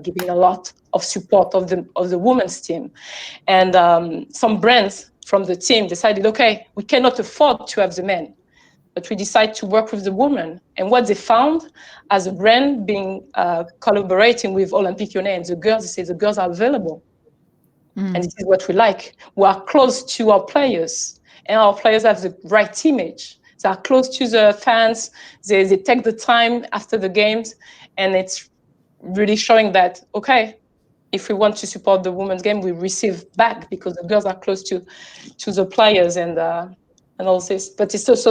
giving a lot of support of the women's team. And some brands from the team decided, okay, we cannot afford to have the men, but we decide to work with the women. And what they found as a brand being collaborating with Olympique Lyonnais and the girls, they say the girls are available. And this is what we like. We are close to our players, and our players have the right image. They are close to the fans. They take the time after the games, and it's really showing that, okay, if we want to support the women's game, we receive back because the girls are close to the players and all this. But it's also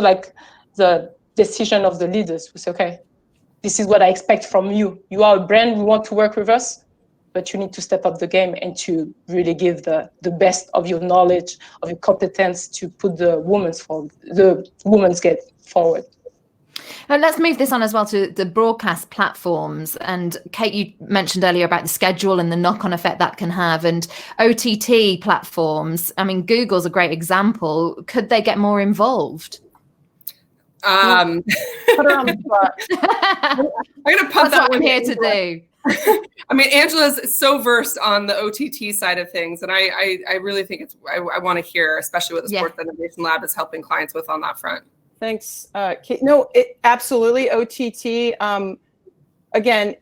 the decision of the leaders who say, okay, this is what I expect from you. You are a brand, we want to work with us, but you need to step up the game and to really give the best of your knowledge, of your competence to put the women's game forward. Let's move this on as well to the broadcast platforms. And Kate, you mentioned earlier about the schedule and the knock-on effect that can have, and OTT platforms. I mean, Google's a great example. Could they get more involved? Put her on the spot. I'm going to pump That's that what I'm one here to do. I mean, Angela's so versed on the OTT side of things, and I really think I want to hear, especially what the Sports Innovation Lab is helping clients with on that front. Thanks, Kate. No, absolutely OTT. Again,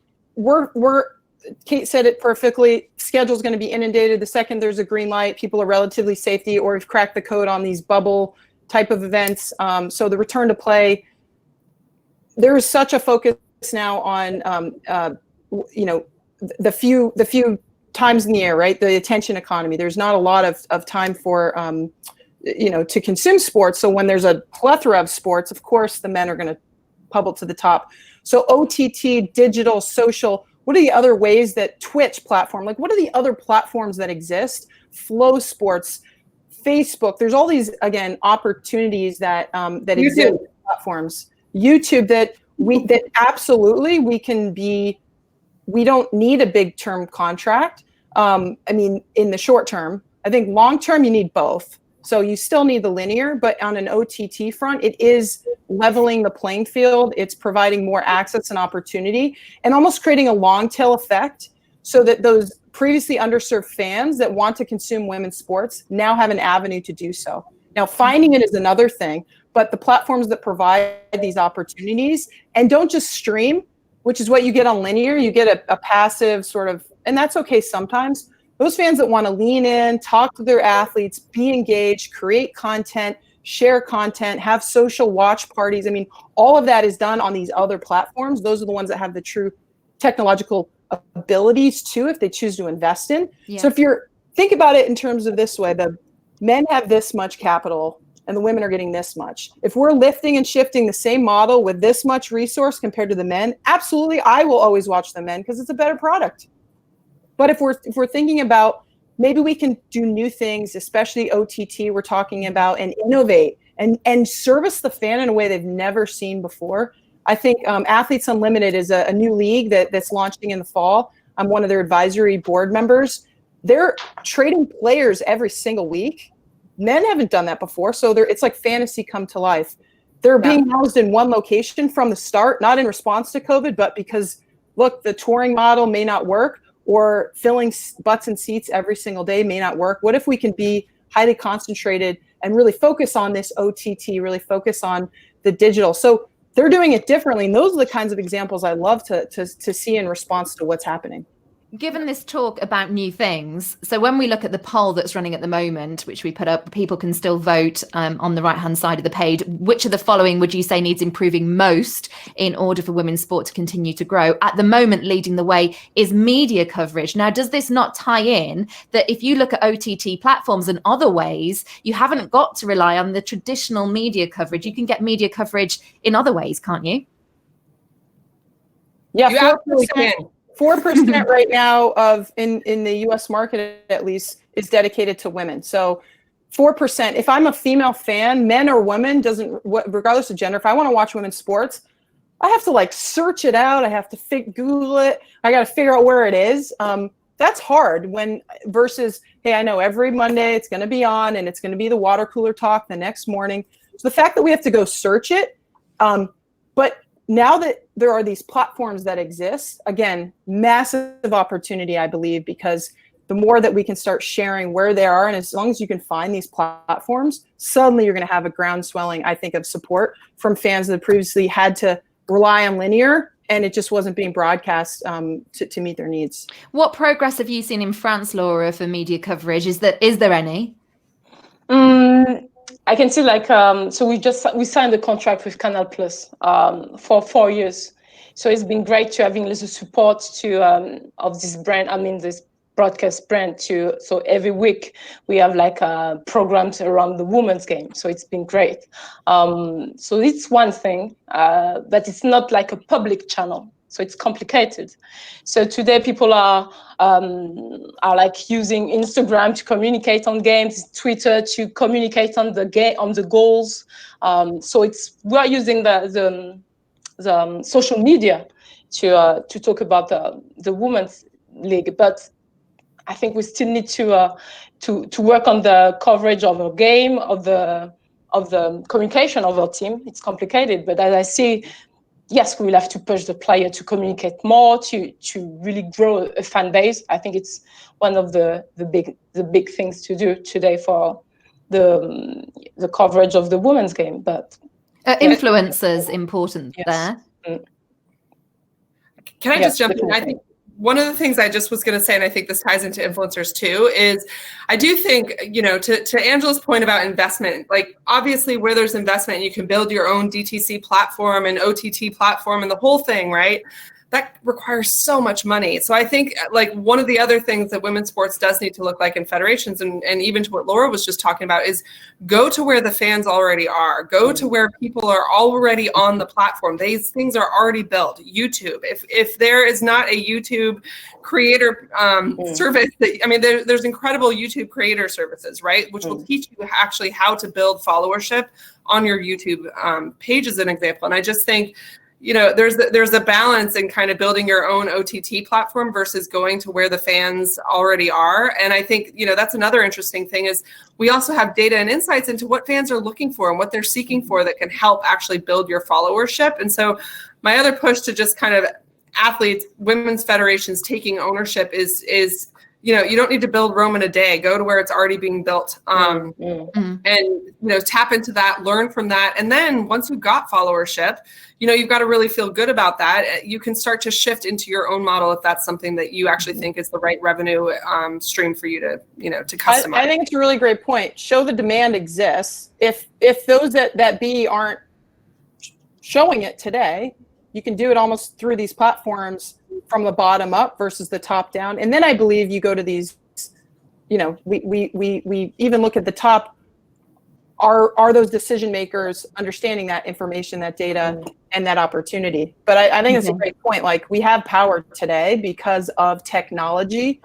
Kate said it perfectly. Schedule's going to be inundated the second there's a green light. People are relatively safety, or we've cracked the code on these bubble type of events. So the return to play, there is such a focus now on the few times in the year, right? The attention economy. There's not a lot of time for to consume sports. So when there's a plethora of sports, of course the men are going to bubble to the top. So OTT, digital, social. What are the other ways that Twitch platform? Like, what are the other platforms that exist? Flow Sports, Facebook. There's all these, again, opportunities that exist in platforms. YouTube that absolutely we can be. We don't need a big term contract. I mean, in the short term, I think long term you need both. So you still need the linear, but on an OTT front, it is leveling the playing field. It's providing more access and opportunity, and almost creating a long tail effect, so that those previously underserved fans that want to consume women's sports now have an avenue to do so. Now, finding it is another thing, but the platforms that provide these opportunities, and don't just stream, which is what you get on linear. You get a passive sort of, and that's okay sometimes. Those fans that want to lean in, talk to their athletes, be engaged, create content, share content, have social watch parties. I mean, all of that is done on these other platforms. Those are the ones that have the true technological abilities too, if they choose to invest in. Yeah. So think about it in terms of this way: the men have this much capital and the women are getting this much. If we're lifting and shifting the same model with this much resource compared to the men, absolutely, I will always watch the men because it's a better product. But if we're thinking about maybe we can do new things, especially OTT we're talking about, and innovate and service the fan in a way they've never seen before. I think Athletes Unlimited is a new league that's launching in the fall. I'm one of their advisory board members. They're trading players every single week. Men haven't done that before, so it's like fantasy come to life. They're being housed in one location from the start, not in response to COVID, but because, look, the touring model may not work, or filling butts and seats every single day may not work. What if we can be highly concentrated and really focus on this OTT, really focus on the digital? So they're doing it differently, and those are the kinds of examples I love to see in response to what's happening. Given this talk about new things, so when we look at the poll that's running at the moment, which we put up, people can still vote on the right-hand side of the page. Which of the following would you say needs improving most in order for women's sport to continue to grow? At the moment, leading the way is media coverage. Now, does this not tie in that if you look at OTT platforms and other ways, you haven't got to rely on the traditional media coverage? You can get media coverage in other ways, can't you? Yeah, you absolutely can. 4% right now in the U.S. market, at least, is dedicated to women. So 4%, if I'm a female fan, men or women, regardless of gender, if I want to watch women's sports, I have to search it out. I have to Google it. I got to figure out where it is. That's hard versus, hey, I know every Monday it's going to be on and it's going to be the water cooler talk the next morning. So the fact that we have to go search it, but now that there are these platforms that exist, again, massive opportunity, I believe, because the more that we can start sharing where they are, and as long as you can find these platforms, suddenly you're going to have a groundswelling, I think, of support from fans that previously had to rely on linear, and it just wasn't being broadcast to meet their needs. What progress have you seen in France, Laura, for media coverage? Is there any? I can see so we signed a contract with Canal Plus for 4 years. So it's been great to having the support of this brand. I mean, this broadcast brand so every week we have programs around the women's game. So it's been great. So it's one thing, but it's not like a public channel. So it's complicated. So today people are using Instagram to communicate on games, Twitter to communicate on the game, on the goals. So we are using the the social media to talk about the women's league. But I think we still need to work on the coverage of our game, of the communication of our team. It's complicated, but as I see, yes, we will have to push the player to communicate more, to really grow a fan base. I think it's one of the big things to do today for the coverage of the women's game. But influencers important yes. there. Can I just jump in? Definitely. I think one of the things I just was going to say, and I think this ties into influencers too, is I do think, to Angela's point about investment, like obviously where there's investment, you can build your own DTC platform and OTT platform and the whole thing, right? That requires so much money. So I think like one of the other things that women's sports does need to look like in federations, and even to what Laura was just talking about, is go to where the fans already are. Go to where people are already on the platform. These things are already built. YouTube. If there is not a YouTube creator service, there's incredible YouTube creator services, right? Which will teach you actually how to build followership on your YouTube page, as an example. And I just think, there's a balance in kind of building your own OTT platform versus going to where the fans already are. And I think, that's another interesting thing is we also have data and insights into what fans are looking for and what they're seeking for that can help actually build your followership. And so my other push to just kind of athletes, women's federations taking ownership is you don't need to build Rome in a day. Go to where it's already being built, and tap into that, learn from that, and then once you've got followership, you've got to really feel good about that. You can start to shift into your own model if that's something that you actually think is the right revenue stream for you to to customize. I think it's a really great point. Show the demand exists. If those that be aren't showing it today, you can do it almost through these platforms from the bottom up versus the top down. And then I believe you go to these, we even look at the top, are those decision makers understanding that information, that data, and that opportunity? But I think it's a great point. Like, we have power today because of technology.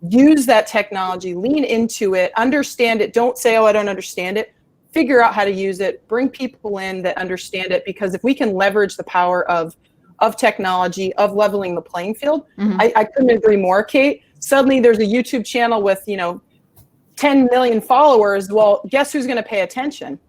Use that technology, lean into it, understand it. Don't say, oh, I don't understand it. Figure out how to use it, bring people in that understand it, because if we can leverage the power of technology, of leveling the playing field, I couldn't agree more, Kate. Suddenly there's a YouTube channel with 10 million followers. Well, guess who's going to pay attention?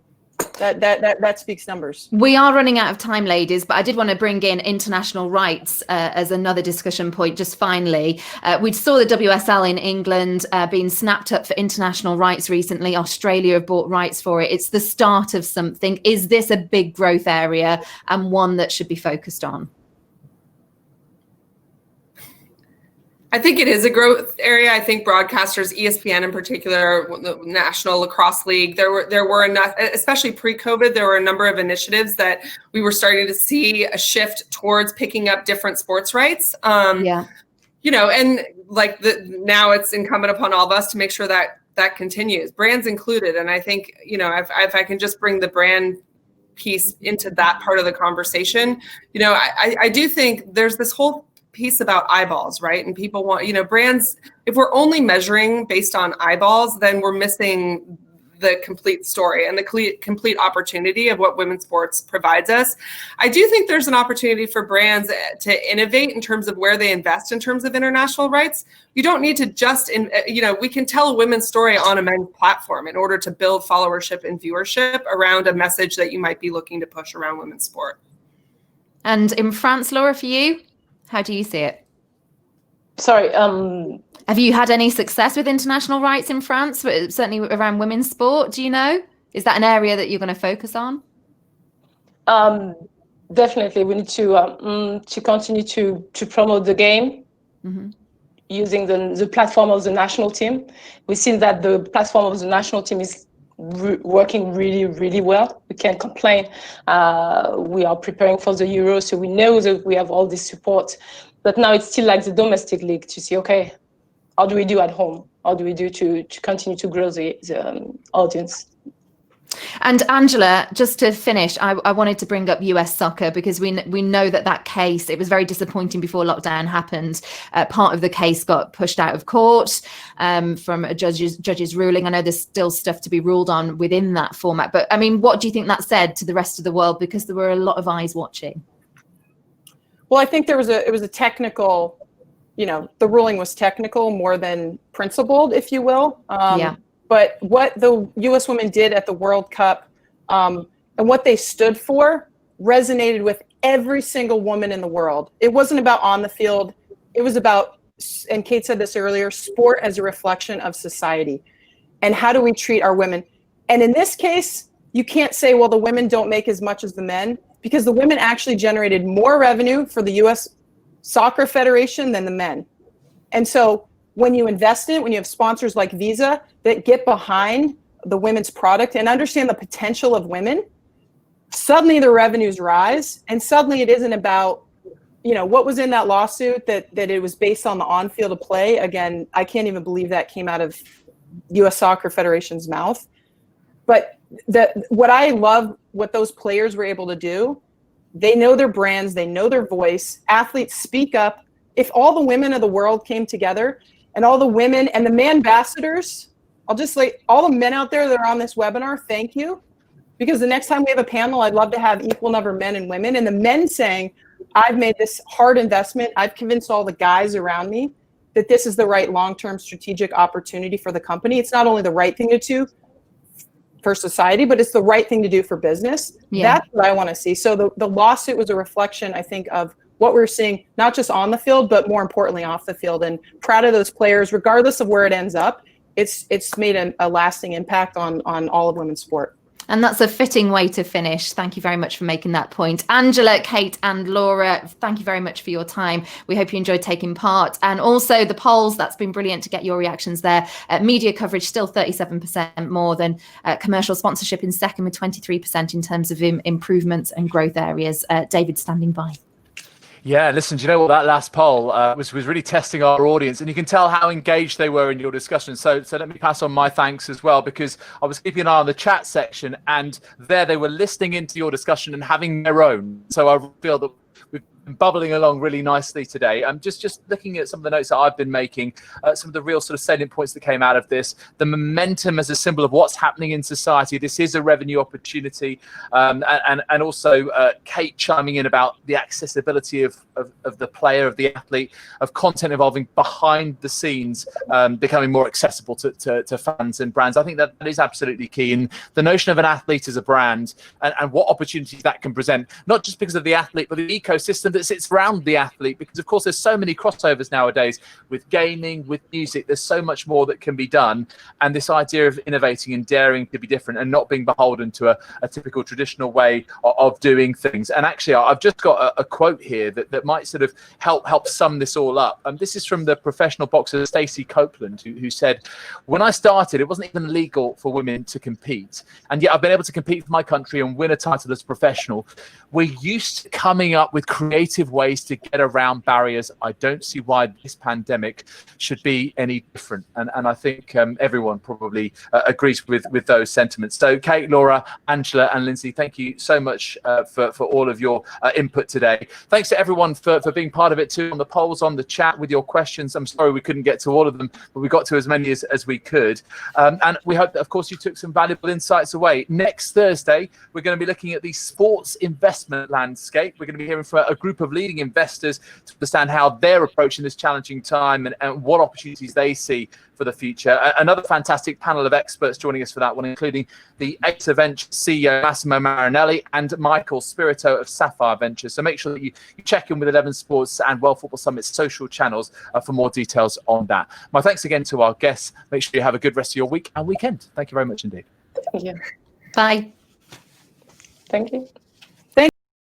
That speaks numbers. We are running out of time, ladies, but I did want to bring in international rights as another discussion point. Just finally, we saw the WSL in England being snapped up for international rights recently. Australia have bought rights for it. It's the start of something. Is this a big growth area and one that should be focused on? I think it is a growth area. I think broadcasters, ESPN in particular, the National Lacrosse League, there were enough, especially pre-COVID, there were a number of initiatives that we were starting to see a shift towards picking up different sports rights. And like now it's incumbent upon all of us to make sure that continues, brands included. And I think, if I can just bring the brand piece into that part of the conversation, I do think there's this whole piece about eyeballs, right? And people want, brands, if we're only measuring based on eyeballs, then we're missing the complete story and the complete opportunity of what women's sports provides us. I do think there's an opportunity for brands to innovate in terms of where they invest in terms of international rights. You don't need to just, we can tell a women's story on a men's platform in order to build followership and viewership around a message that you might be looking to push around women's sport. And in France, Laura, for you, how do you see it? Sorry. Have you had any success with international rights in France, certainly around women's sport? Do you know? Is that an area that you're going to focus on? Definitely. We need to continue to promote the game using the platform of the national team. We've seen that the platform of the national team is working really, really well. We can't complain. We are preparing for the Euro, so we know that we have all this support. But now it's still like the domestic league to see, okay, how do we do at home? How do we do to continue to grow the audience? And Angela, just to finish, I wanted to bring up US soccer because we know that case, it was very disappointing before lockdown happened. Part of the case got pushed out of court from a judge's ruling. I know there's still stuff to be ruled on within that format. But I mean, what do you think that said to the rest of the world? Because there were a lot of eyes watching. Well, I think it was a technical, the ruling was technical more than principled, if you will. Yeah. But what the U.S. women did at the World Cup and what they stood for resonated with every single woman in the world. It wasn't about on the field. It was about, and Kate said this earlier, sport as a reflection of society. And how do we treat our women? And in this case, you can't say, well, the women don't make as much as the men, because the women actually generated more revenue for the U.S. Soccer Federation than the men. And so when you invest in it, when you have sponsors like Visa that get behind the women's product and understand the potential of women, suddenly the revenues rise. And suddenly it isn't about, what was in that lawsuit that it was based on the on-field of play. Again, I can't even believe that came out of U.S. Soccer Federation's mouth. But what I love, what those players were able to do, they know their brands, they know their voice. Athletes speak up. If all the women of the world came together and all the women and the man ambassadors, I'll just all the men out there that are on this webinar, thank you. Because the next time we have a panel, I'd love to have equal number of men and women. And the men saying, I've made this hard investment. I've convinced all the guys around me that this is the right long-term strategic opportunity for the company. It's not only the right thing to do for society, but it's the right thing to do for business. Yeah. That's what I want to see. So the lawsuit was a reflection, I think, of what we're seeing, not just on the field, but more importantly off the field. And proud of those players, regardless of where it ends up. It's made a lasting impact on all of women's sport. And that's a fitting way to finish. Thank you very much for making that point. Angela, Kate and Laura, thank you very much for your time. We hope you enjoyed taking part. And also the polls, that's been brilliant to get your reactions there. Media coverage still 37% more than commercial sponsorship in second, with 23% in terms of improvements and growth areas. David standing by. Yeah, listen, do you know what, that last poll was really testing our audience, and you can tell how engaged they were in your discussion. So let me pass on my thanks as well, because I was keeping an eye on the chat section, and there they were listening into your discussion and having their own. So I feel that we've been bubbling along really nicely today. I'm just looking at some of the notes that I've been making, some of the real sort of salient points that came out of this, the momentum as a symbol of what's happening in society. This is a revenue opportunity, and also Kate chiming in about the accessibility of the player, of the athlete, of content evolving behind the scenes, becoming more accessible to fans and brands. I think that is absolutely key. And the notion of an athlete as a brand and what opportunities that can present, not just because of the athlete, but the ecosystem that sits around the athlete, because of course there's so many crossovers nowadays with gaming, with music. There's so much more that can be done, and this idea of innovating and daring to be different and not being beholden to a typical traditional way of doing things. And actually I've just got a quote here that might sort of help sum this all up. This is from the professional boxer Stacey Copeland, who said, when I started, it wasn't even legal for women to compete, and yet I've been able to compete for my country and win a title as a professional. We're used to coming up with creative ways to get around barriers. I don't see why this pandemic should be any different. And I think everyone probably agrees with those sentiments. So Kate, Laura, Angela and Lynsey, thank you so much for all of your input today. Thanks to everyone for being part of it too, on the polls, on the chat, with your questions. I'm sorry we couldn't get to all of them, but we got to as many as we could. And we hope that, of course, you took some valuable insights away. Next Thursday, we're going to be looking at the sports investment landscape. We're going to be hearing from a group of leading investors to understand how they're approaching this challenging time and what opportunities they see for the future. Another fantastic panel of experts joining us for that one, including the Acer Ventures CEO Massimo Marinelli and Michael Spirito of Sapphire Ventures. So make sure that you check in with 11 Sports and World Football Summit's social channels for more details on that. My thanks again to our guests. Make sure you have a good rest of your week and weekend. Thank you very much indeed. Thank you. Bye. Thank you.